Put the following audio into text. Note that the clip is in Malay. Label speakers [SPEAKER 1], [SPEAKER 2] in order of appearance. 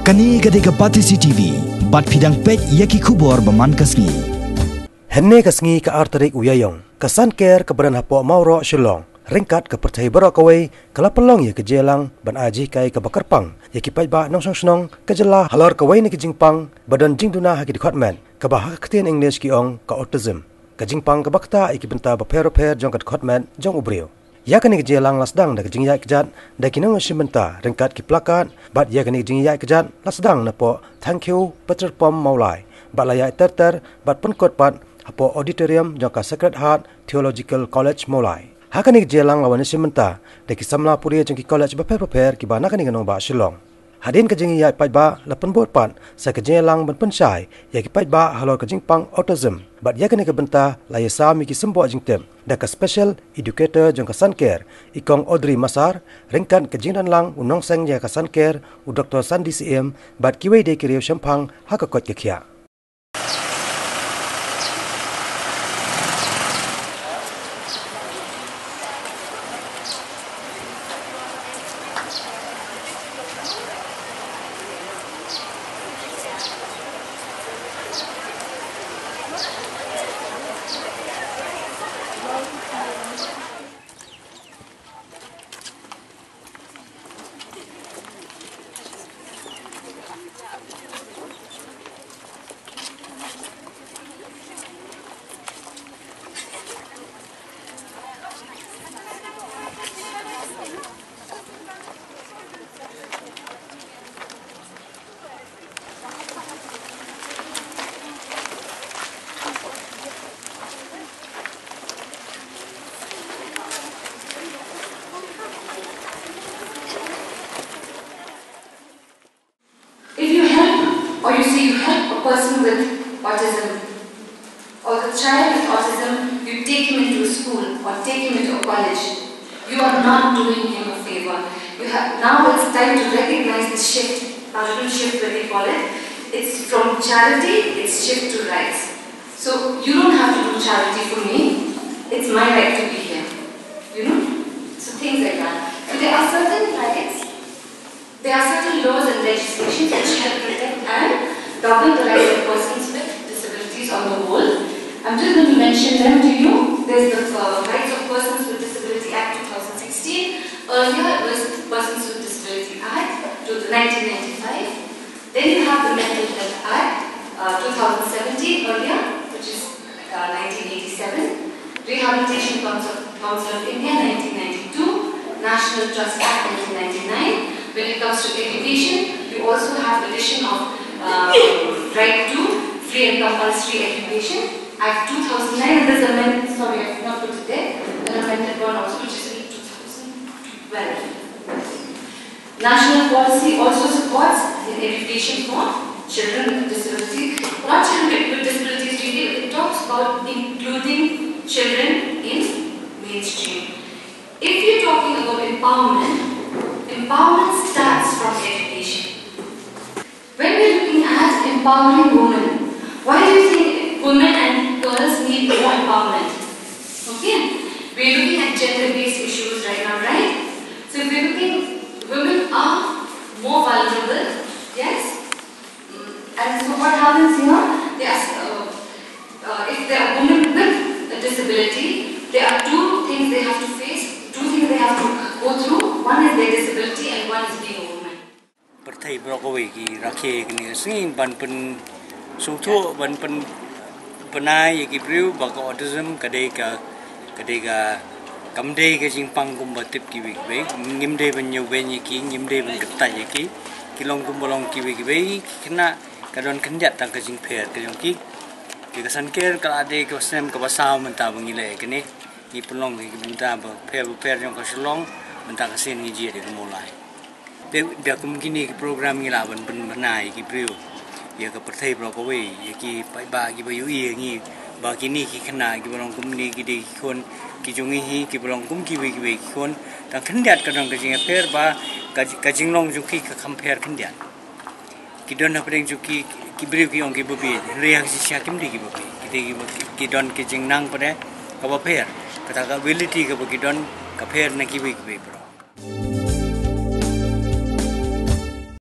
[SPEAKER 1] Kani gade ka pati CCTV, bat pidang pet yaki kubor baman kasngi.
[SPEAKER 2] Hynne kasngi ka artarik uyayong, ka Sanker ka badan hapo mauro shilong, ringkat ka pertai barok kawai, kala pelong ya ke jelang ban aji kai ka bakarpang, yaki Paidbah nong snong ka jela Halor kawai ni ke Jingpang, badan jingduna haki department, ka bahak ketian English ki ong ka Autism, ka Jingpang ka bakta iki benta baper jong ka department jong ubrio. Ya kani ke jelang lasdang da ke jingyai kejat, da kinong simenta ringkat ki plakat, bat ya kani jingyai kejat lasdang napo thank you Peter Pom maulai, bat layai terter bat penkot pat hapo auditorium jangka Sacred Heart Theological College mulai. Hakani jelang lawan simenta deki samla puri jangki college baper ki bana kani ganong ba Shillong. Hadin ka jingi yai Paidbah lapan bot pat sa ka jelang ban pensai ya ki Paidbah Halor ka Jingpang Autism. Bat ya kani ka benta laya sami ki sembo jingtem daka special educator jangka Sanker ikong Audrey Masar ringkan ka jingdan lang unong seng ya ka Sanker u Dr. Sandi CM bat kiwei de ki riu Jingpang hakakot ke kia.
[SPEAKER 3] Or you say you help a person with autism, or the child with autism, you take him into a school or take him into a college, you are not doing him a favor. Now it's time to recognize the shift, our little shift when we call it. It's from charity, it's shift to rights. So you don't have to do charity for me, it's my right to be here. You know? So things like that. So there are certain rights. There are certain laws and legislations which help protect and govern the rights of persons with disabilities on the whole. I'm just going to mention them to you. There's the Rights of Persons with Disability Act 2016. Earlier it was the Persons with Disability Act 1995. Then you have the Mental Health Act 2017 earlier, which is 1987. Rehabilitation Council of India 1992. National Trust Act 1999. When it comes to education, you also have the addition of right to free and compulsory education, Act 2009, and there's an amendment, sorry I have not put it there, an amended one also which is in 2012. National policy also supports the education for children with disability, not children with disabilities really, it talks about including children in mainstream. If you're talking about empowerment, empowerment starts from education. When we're looking at empowering women, why do you think women and girls need more empowerment? Okay, we're looking at gender-based issues right now, right? So if we're looking, women are more vulnerable, yes? And so what happens here? If there are women with a disability, there are two things they have to face, two things they have to go through. One is their disability and one is being a woman.
[SPEAKER 4] Pertai berkawai ki rakyat ni sing ban pen suatu ban pen penai ki priu baka autism kadai ka kamdei ke Jingpang kumbatip ki wik ngimdei ban nyoben ki ngimdei ban ketai ki kilong kumbolong ki wik kena kadon kenjat tang ke Jingper ke jongki ki Sanker ka ade ke sem ke basau menta bangile ke ni pelong ki benta ba per jong ka Shillong menta ka sen ni je de mulai dia kemungkinan ki program ni lah ban benai ki priu ya ka pertai berkawai ya ki Paidbah ki bayu ngi ba ki ni ki kena ki bolong kumni ki de kon ki jongi hi ki bolong kum ki we kon tang kendiat kadang ka jing per ba ka jinglong juki ka compare kendiat ki don apreng juki ki briu ki ong ki bobi reaksi syakim di ki bobi ki don ki jingnang pada ka ba per kata ka ability ka ba ki don ka per na ki we bro